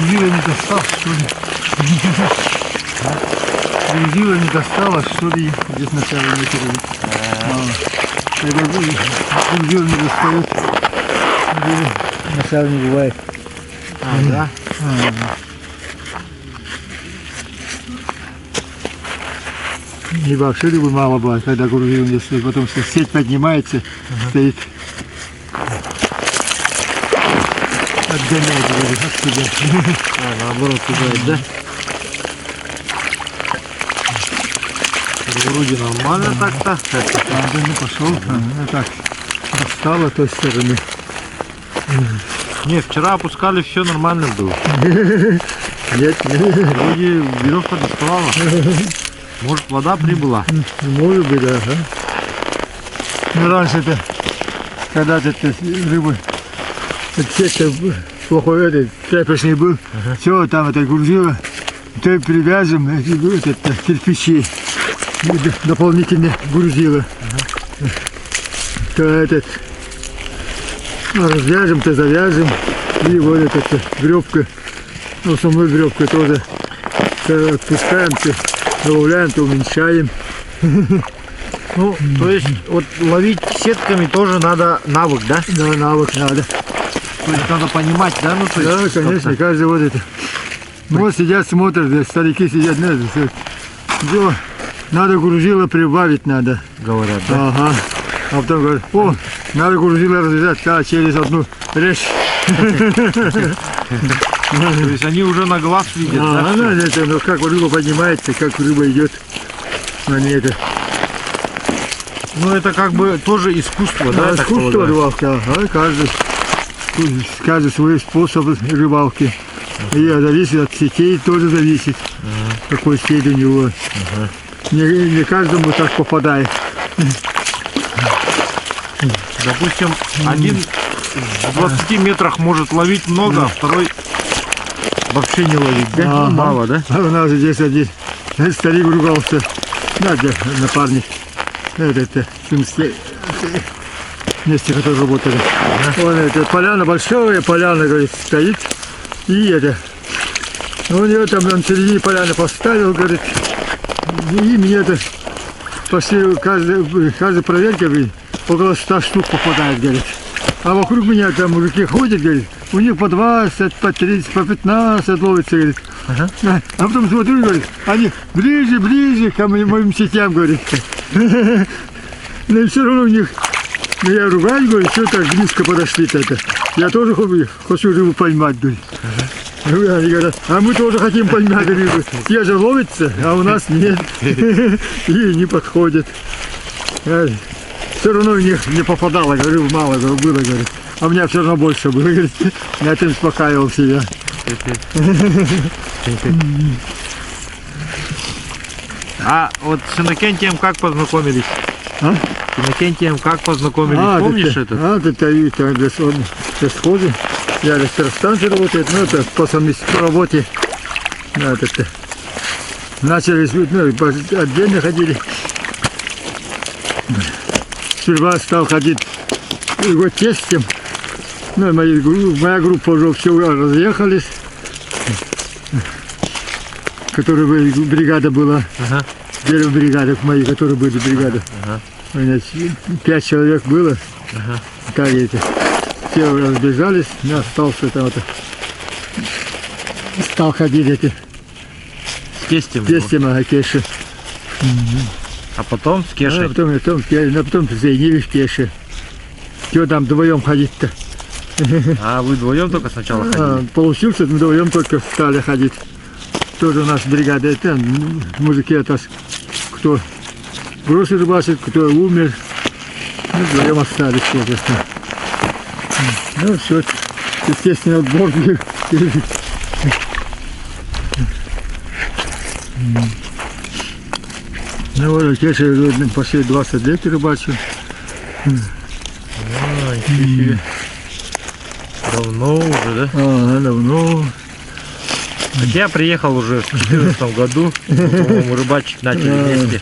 грузила не достал, что ли? Грузила не достала, что ли? Здесь вначале не перевели. Когда грузил не достает, вначале не бывает. Да? И вообще рыбы мало бывает, когда грузил не стоит. Потом что сеть поднимается, стоит. Отгоняет вроде отсюда. Наоборот, туда, да? Вроде нормально так-то. Надо не пошел. Так, достало той стороны. Не, вчера опускали, все нормально было. Нет, Вроде веревка доставала. Может, вода прибыла? может быть, да. Ну, раньше это, когда-то рыбы, сетка плохой, этот, тряпочный был, все, там это грузило, то привязываем эти кирпичи, дополнительно грузило. То этот, развяжем, то завяжем, и вот эта веревка, ну, основной веревкой тоже, то отпускаем, то добавляем, то уменьшаем. Ну, то есть, вот ловить сетками тоже надо навык, да? Да, навык надо. То есть надо понимать, да? Ну, то есть, Да, конечно, каждый вот это. Вот сидят, смотрят, да, старики сидят, все. Надо грузило прибавить надо. говорят, да? Ага. А потом говорят, о, надо грузило развязать, да, через одну речь. То есть они уже на глаз видят, да? Ну, это, ну, как рыба поднимается, как рыба идет. Они это. Ну, это как бы тоже искусство, да? Да, я так искусство полагаю? рыбалки, ага, каждый свой способ рыбалки. И зависит от сетей, тоже зависит, какой сеть у него. Не каждому так попадает. Допустим, один в 20 метрах может ловить много, а второй вообще не ловить, да? Ага. Мало, да? А у нас здесь один старик ругался, да, напарник, это, вместе, которые работали. Он, это, поляна большая, поляна, говорит, стоит, и это, у него там он в середине поляны поставил, говорит, и мне это почти каждой проверке, говорит, около 100 штук попадает, говорит. А вокруг меня там мужики ходят, говорит, у них по 20, по 30, по 15 ловится, говорит. А потом смотрю, говорит, они ближе к моим сетям, говорит. Но все равно у них, ну, я ругаю, говорит, что так близко подошли-то это. Я тоже хочу рыбу поймать, говорит. Они говорят, а мы тоже хотим поймать рыбу. Те же ловятся, а у нас нет. И не подходят. Все равно у них не попадало, говорю, мало было, говорит. А у меня все равно больше было, говорит. Я этим успокаивал себя. А вот с Иннокентием как познакомились? А? С Иннокентием как познакомились? Помнишь этот? Это сходы. Я электростанция работает, ну это по работе. Это, начали, ну, отдельно ходили. Сперва стал ходить его тестем. Ну, моя группа уже все разъехались. Которая бригада была. Первая бригада мои, которые были бригада. У меня 5 человек было. Так эти. Все разбежались, но остался там это. Стал ходить эти. С тестем? Ага, Кеша. А потом с Кешей? А потом соединились в Кеше. Чего там вдвоем ходить-то? А вы вдвоем только сначала ходили? Получился, мы вдвоем только стали ходить. Тоже у нас бригада, это мужики, это кто бросил рыбачить, кто умер. Мы вдвоем остались тоже. Ну все, естественно, отбор. Ну вот, Кеша почти 20 лет рыбачил. Давно уже, да? Давно. Так я приехал уже в 2014 году, по-моему, рыбачить начали вместе.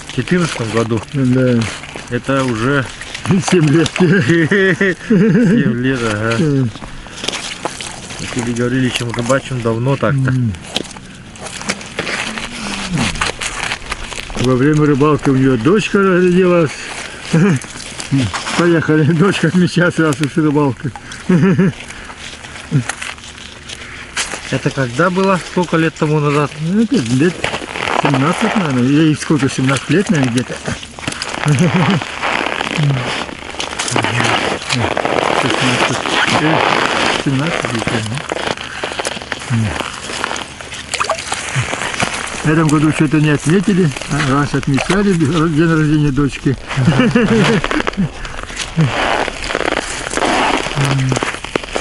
В 2014 году. Да. Это уже 7 лет. 7 лет, ага. Или говорили, чем рыбачим давно так-то. Во время рыбалки у нее дочка родилась. Поехали, дочка отмечать сразу с рыбалкой. Это когда было? Сколько лет тому назад? Ну, это лет 17, наверное. Ей сколько, 17 лет, наверное, где-то. 17 В этом году что-то не отметили, а раньше отмечали день рождения дочки.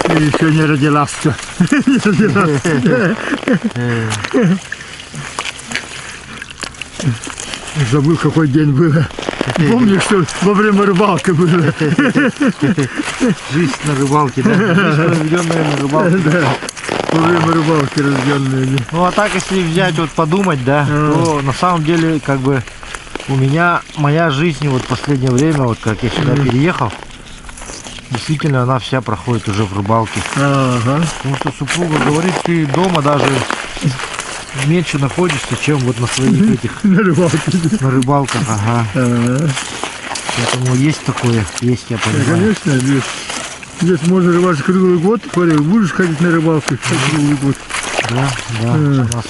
И еще не родилась. Забыл, какой день было. Помню, что во время рыбалки было. Жизнь на рыбалке, да? Жизнь проведенная на рыбалке. Да, во время рыбалки рожденные. Ну а так, если взять, вот подумать, да, то на самом деле, как бы, у меня, моя жизнь вот в последнее время, вот как я сюда переехал, действительно она вся проходит уже в рыбалке. Ага. Потому что супруга говорит, ты дома даже меньше находишься, чем вот на своих этих, На рыбалке. на рыбалках, ага. Ага. Поэтому есть такое, есть, я Да, понимаю. конечно, здесь можно рыбачить круглый год, будешь ходить на рыбалку круглый год. Да, да, у нас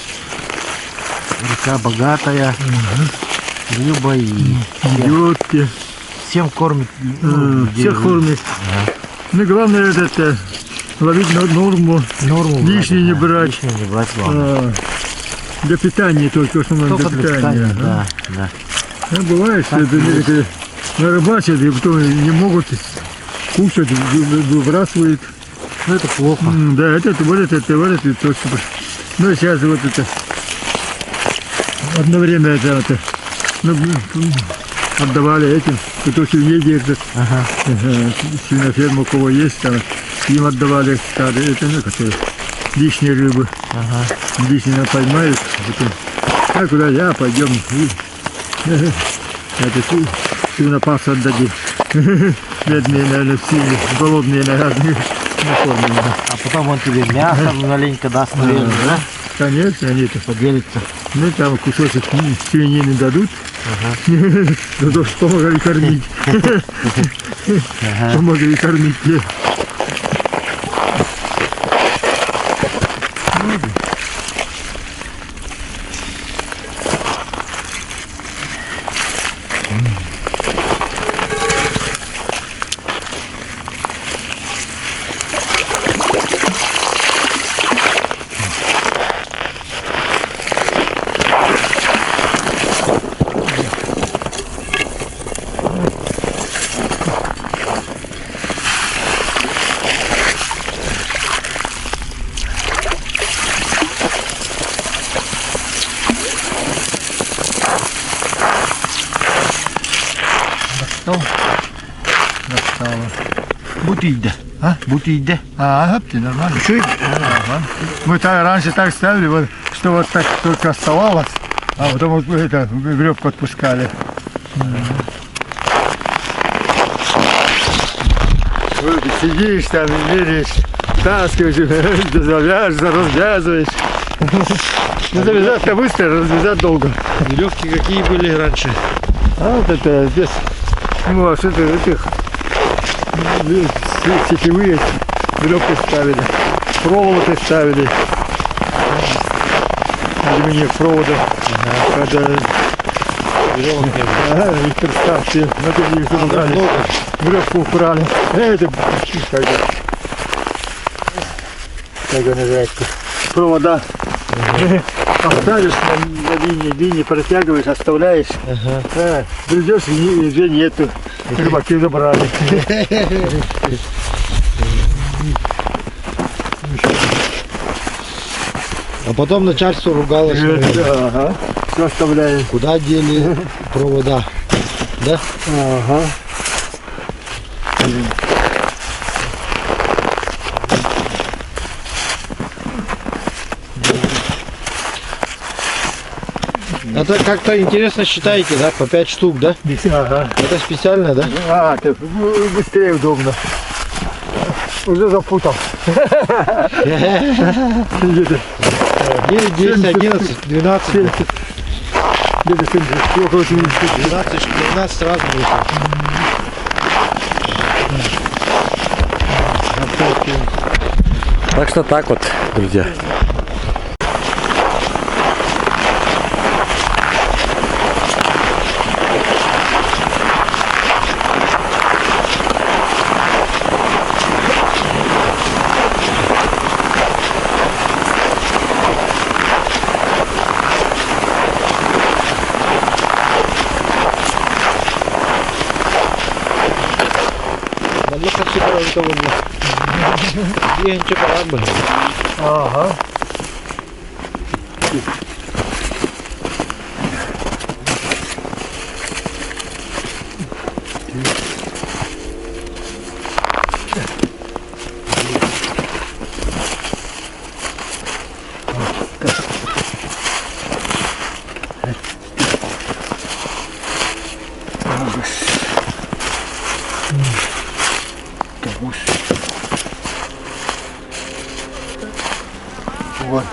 река богатая, рыба и Идётки. всем кормит. Ну, где Всех кормит. Ага. Ну, главное это ловить на норму, Норму лишнее не брать. Лишнее не брать, главное. Для питания только, в основном Только для питания. Ага. да, да. Ну, бывает, что Так это нарыбачат, и потом не могут кушать, выбрасывают. Ну это плохо. Да, это точно. Ну, сейчас вот это, одно время это ну, отдавали этим, кто сильнее держит. Ага. Свиноферма, у кого есть, там, им отдавали стадо, это, ну, которые лишние рыбы. Ага. Лишние поймают, потом, а куда я, пойдем, и, это свинопас отдадим. Бедные, наверное, все голодные, наверное, накормленные. А потом он тебе мясо маленько даст, наверное, да? Конечно, они это, Поделится. ну, там кусочек свинины дадут, зато что помогали кормить. Ага. Помогли кормить. Достало. Бутильда. А? Бутильда. Ты нормально. Что это? Ага. Мы так, раньше так ставили, вот, что вот так только оставалось, а потом вот это, веревку отпускали. Вот, ты сидишь там, меряешь, таскиваешь, развязываешь. Ну, завязать-то быстро, развязать долго. Веревки какие были раньше? А вот это здесь, ну, а что это, этих сетевые веревки ставили, проволоки ставили, алюминиевых проводов, когда их представьте, на то их забрали, веревку упрали, это как это называется, провода. Оставишь на линии протягиваешь, оставляешь, придешь и уже нету, рыбаки забрали. А потом начальство ругалось. Ага, все оставляем. Куда дели провода? Да? Ага. Это как-то интересно считаете, да? По 5 штук, да? Ага. Это специально, да? Так быстрее удобно. Уже запутал. 9, 10, 11, 12. Где-то 70, около 70. 12 сразу будет. Так что так вот, друзья. Давно как никого нет. Я ничего корабль. Ага. Вот.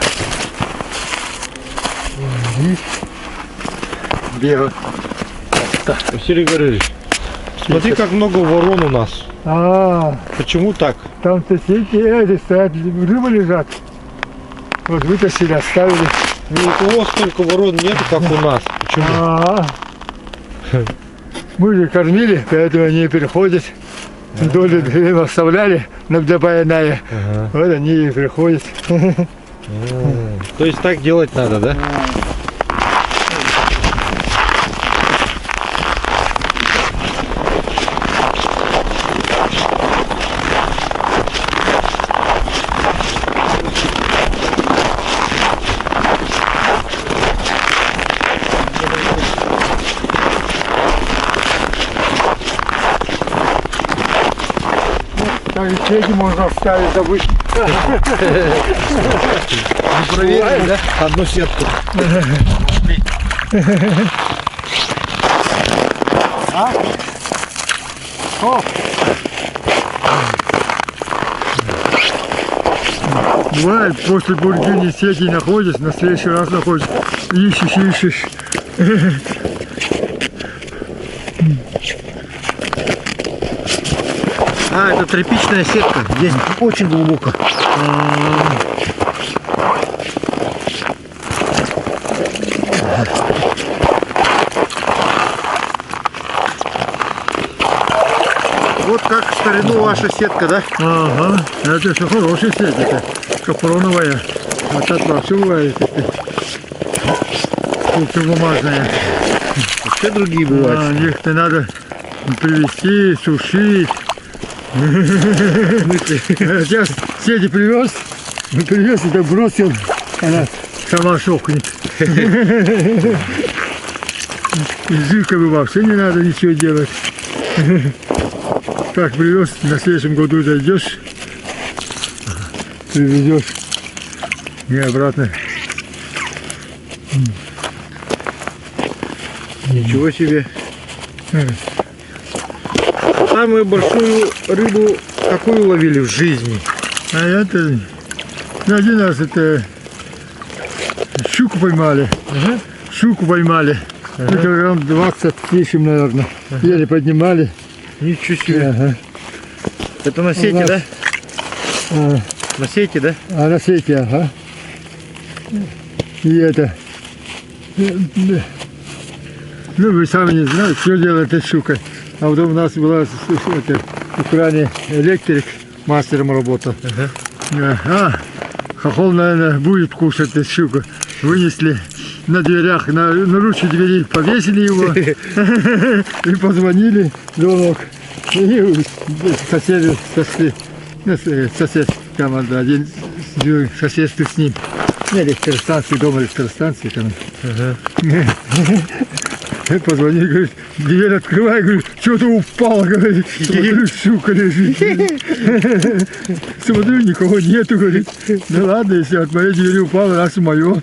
Белый. Василий Григорьевич, смотри, как много ворон у нас. Почему так? Там соседи эти стоят, рыбы лежат. Вот вытащили, оставили. Ну, вот у вас столько ворон нету, как у нас. Почему? Мы же кормили, поэтому они переходят. Долю время оставляли для баяная. Вот они и приходят. То есть так делать надо, да? Так и сети можно оставить, забыть. Не проверили, да? Одну сетку. Бывает, после бурдюни сети находишь, на следующий раз находишь, ищешь. Это тряпичная сетка. Здесь очень глубоко. Вот как в старину ваша сетка, да? Ага, это все хорошая сеть, это капроновая. А та пластиковая, бумажная. Вообще другие бывают. Их-то надо привезти, сушить. Я сети привез, это бросил, она сама сохнет. Жиркой вообще не надо ничего делать. Как привез, на следующем году зайдешь, привезешь и обратно. Ничего себе. Самую большую рыбу какую ловили в жизни? А это один раз это щуку поймали. Щуку поймали. Килограмм 20 с лишним, наверное. Еле поднимали. Ничего себе. Это на сети, да? На сети, да? На сети, ага. И это. Ну, вы сами не знаете, что делать этой щукой. А вот у нас была в Украине электрик, мастером работал. Хохол, наверное, будет кушать эту щуку. Вынесли на дверях, на ручку двери повесили его и позвонили, звонок. И соседи сошли, сосед, там один соседствует с ним. Электростанции, дом электростанции там. Позвонил, говорит, дверь открывай, говорит, что-то упало, говорит, смотрю, щука лежит. Смотрю, никого нету, говорит, да ладно, если от моей двери упало, раз и мое.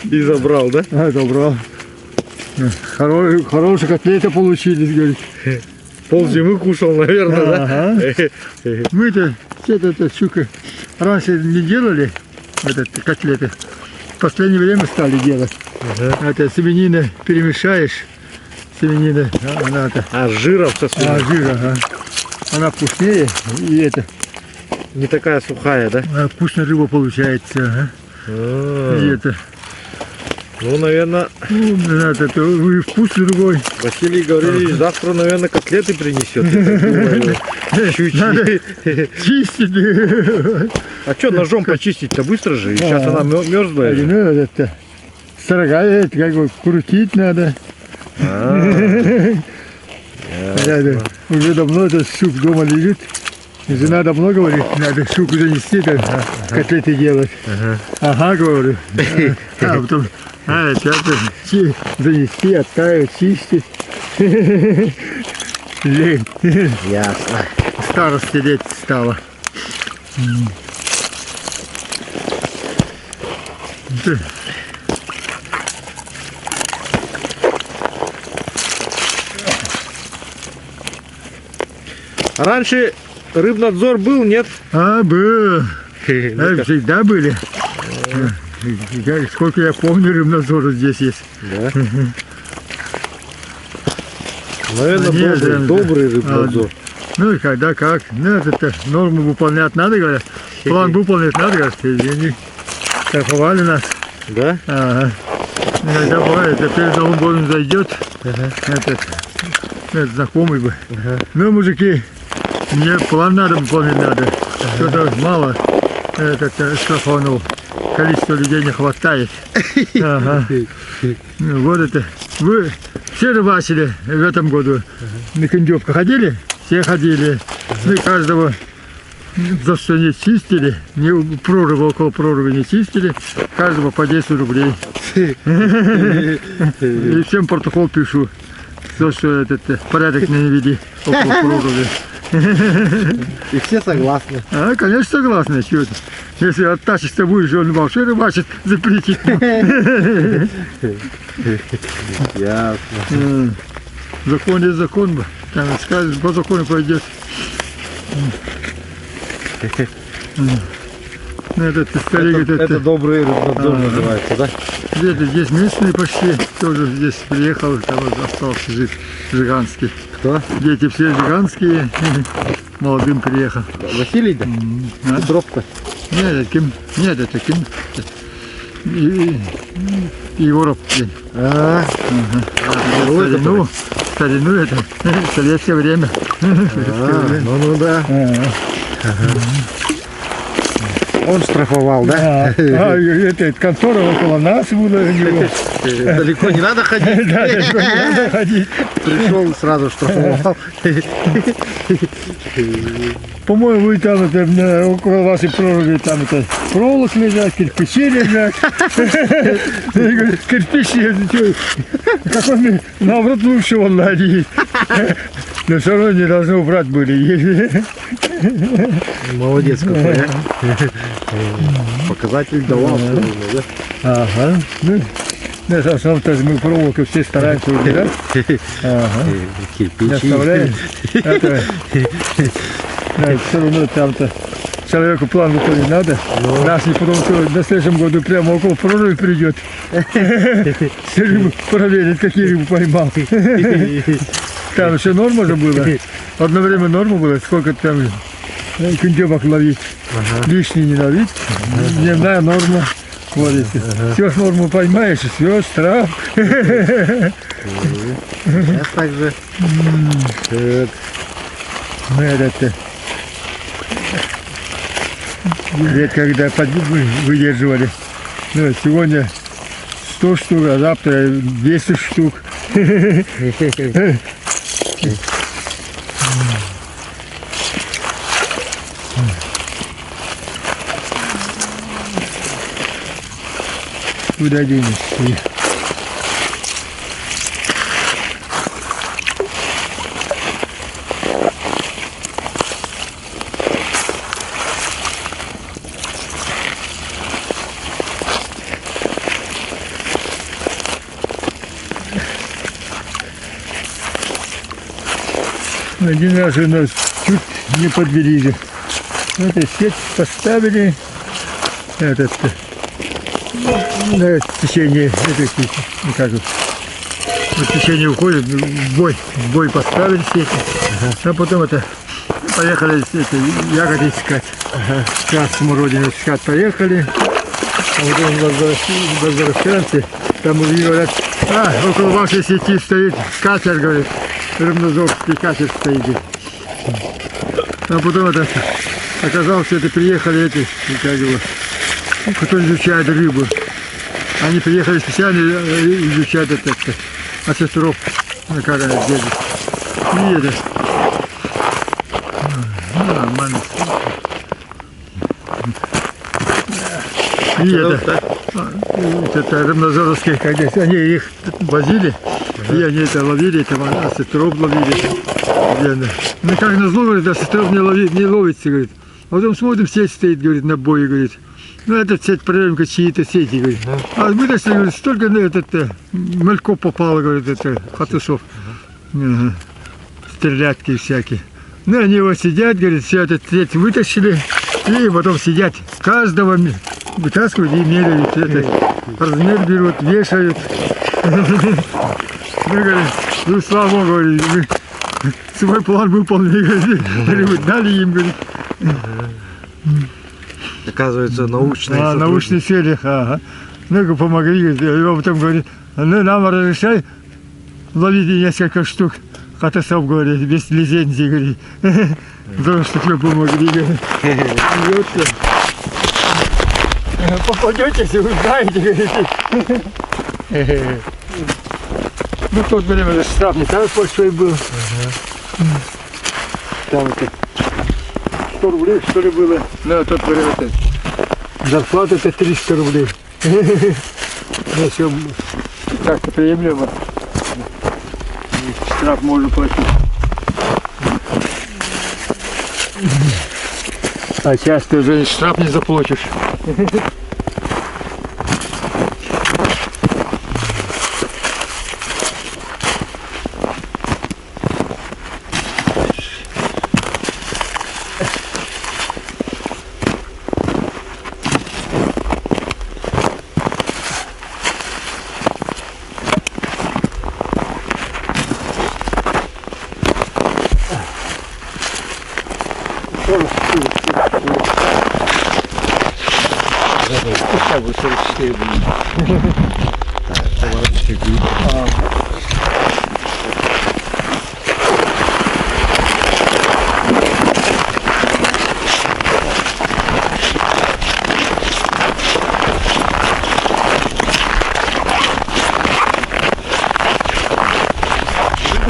И забрал, да? Забрал. Хорошие котлеты получились, говорит. ползимы кушал, наверное, да? Ага. Мы-то это щука раньше не делали, котлеты. В последнее время стали делать. Это свинина перемешаешь. Свинина, она-то. А с жиром со свининой? Жир, ага. Она вкуснее и это. Не такая сухая, да? Вкусная рыба получается. Ага. И это. Ну, наверное, Это вы вкус другой. Василий Гаврилович завтра, наверное, котлеты принесет. Надо чистить. А что ножом почистить-то быстро же? Сейчас она мерзлая. Ну, это строга, это как бы крутить надо. Уже давно этот щук дома лежит. И жена давно говорит, надо щуку занести, там, котлеты делать. Ага, говорю. А потом, сейчас занести, оттаивать, чистить. Лень. Ясно. Старости лет стало. А раньше рыбнадзор был, нет? Был. Всегда были. Сколько я помню, рыбнадзор здесь есть. Да. Наверное, добрый рыбнадзор. Ну и когда как. Ну, это норму выполнять надо, говорят. План выполнять надо, говорят. Они страховали нас. Да? Ага. Иногда бывает, перед Новым годом зайдет. Этот знакомый бы. Ну, мужики, мне план надо выполнять надо. Что-то мало штрафанул. Количество людей не хватает. Ага. Ну, вот это. Вы все рыбачили в этом году? На Киндёвку ходили? Все ходили. Мы каждого за что не чистили, не прорыва, около прорыва не чистили, каждого по 10 рублей. И всем протокол пишу, за что этот порядок не веди около прорыва. И все согласны. Конечно согласны. Если оттащишься будешь, он вообще рыбачит, запретит. Ясно. Закон есть закон. Там скажешь, по закону пойдет. Это добрый рыбнадзор называется, да? Где-то здесь местные почти, тоже здесь приехал, там остался жить, Жиганский. Кто? Дети все жиганские, молодым приехал. Василий, да? Петровка. Нет, это Ким. Егоров. Старину это, советское время. Ну да. Он штрафовал, да? Это контора около нас была у него. Далеко не надо ходить. Да, далеко не надо ходить. Пришел, сразу штрафовал. По-моему, вы там около вашей проруби там это проволок лежат, кирпичи лежат. Кирпичи, как он наоборот лучше он ладит. Но все равно не должны убрать были. Молодец какой, а? Показатель давал. Ага. Ну, в основном-то мы проволоку все стараемся убирать. Ага. Не оставляем. Все равно там-то человеку план выполнить надо. Нас не потом на следующем году прямо около проруби придет. Рыбу проверить, какие рыбы поймал. Там еще норма же была. Одно время норма была, сколько там киндёбок ловить. Лишний не ловить. Дневная норма. Вот эти. Все норму поймаешь, все, штраф. Сейчас так же. Это лет когда выдерживали. Ну, сегодня 100 штук, а завтра 200 штук. Куда денешься? Один раз у нас чуть не подвели же. Вот сеть поставили. Этот, на течение, как вот, течение уходит, в бой поставили сети. А потом поехали ягоды искать. Сейчас смородину искать поехали. А потом возвращаемся, там уже говорят, около вашей сети стоит катер, говорит, равнозорский катер стоит. А потом оказалось, приехали как его, кто изучает рыбу. Они приехали специально изучать осетров, как она делает. И нормально. И это равнозоровские, они их возили, и они ловили, осетров ловили. Ну как назло, говорит, осетров не ловится, говорит. А потом смотрим, сеть стоит, говорит, на бое, говорит. Ну этот сеть проверим, чьи-то сети, говорит. А вытащили, говорит, столько мальков попало, говорит, хатусов. Стрелятки всякие. Ну они его сидят, говорит, все эту сеть вытащили, и потом сидят, каждого вытаскивают и меряют, размер берут, вешают. Ну, говорит, ну слава Богу, говорит, свой план выполнили, говорит, дали им, говорит. Оказывается, научные научные цели, ага. Ну, помогли, говорит, и потом говорит, ну, нам разрешай ловить несколько штук хатасов, говорит, без лицензии, говорит. Потому что вы помогли, говорит. Попадетесь, вы знаете, говорит. Ну, в то время штраф не так большой был. Там 100 рублей, что ли, было. Ну, тот время зарплата 300 рублей. Ну, все как-то приемлемо. Штраф можно платить. А часто уже штраф не заплатишь. Как бы 44 будет.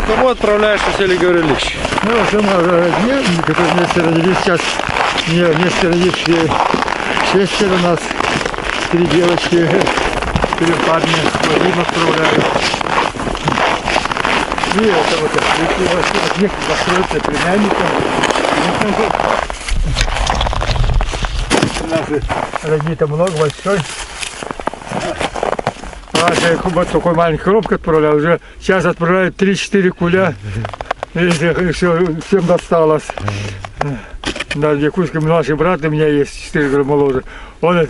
Кому отправляешь, Василий Гаврилович? Ну, сама родня, которые вместе родились сейчас, вместе родились 6 у нас, 3 девочки, 4 парня, один отправляю. И это вот, от них построится племянником. У нас родни-то много, большой. Вот такой маленький коробка отправлял, уже сейчас отправляют 3-4 куля, и всем досталось. На Якутском младший брат у меня есть, 4 года моложе, он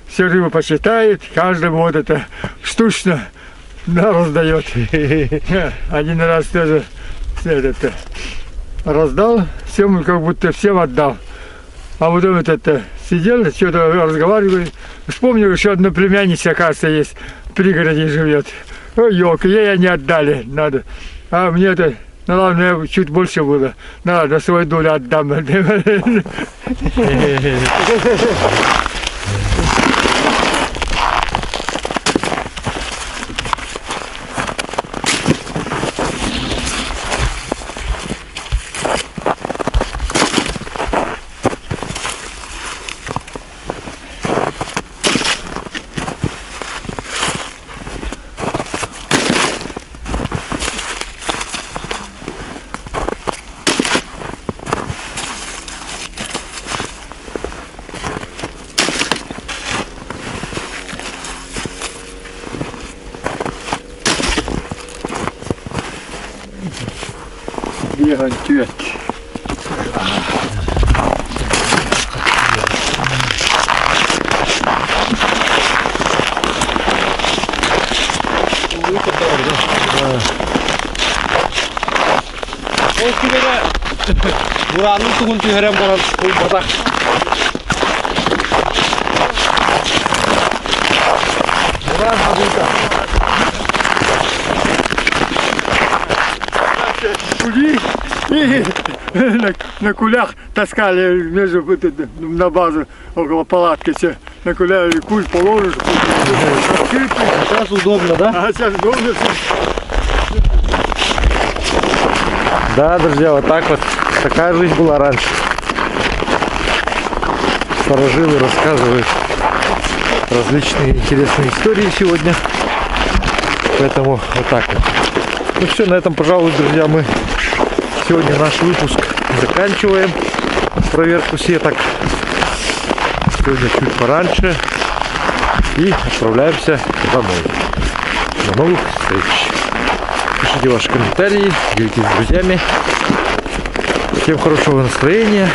все рыбу посчитает, каждому вот это штучно раздает. Один раз тоже раздал, всем как будто всем отдал. А потом сидел, что-то разговаривали, вспомнил, еще одна племянница, оказывается, есть, в пригороде живет. Ой, елка, ей не отдали, надо. А мне ну ладно, чуть больше было. Надо свою долю отдам. Гигантец. Ол күлері бұраның түгін түйерен баран бұл бадақ. Буран Хабита. Кули и на кулях таскали между на базу около палатки все. На кулях куль положишь, Сейчас удобно, да? а сейчас удобно все. Да, друзья, вот так вот. Такая жизнь была раньше. Старожилы рассказывают различные интересные истории сегодня. Поэтому вот так вот. Ну все, на этом, пожалуй, друзья, мы сегодня наш выпуск заканчиваем. Проверку сеток. Сегодня чуть пораньше. И отправляемся домой. До новых встреч. Пишите ваши комментарии, делитесь с друзьями. Всем хорошего настроения.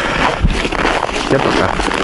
Всем пока.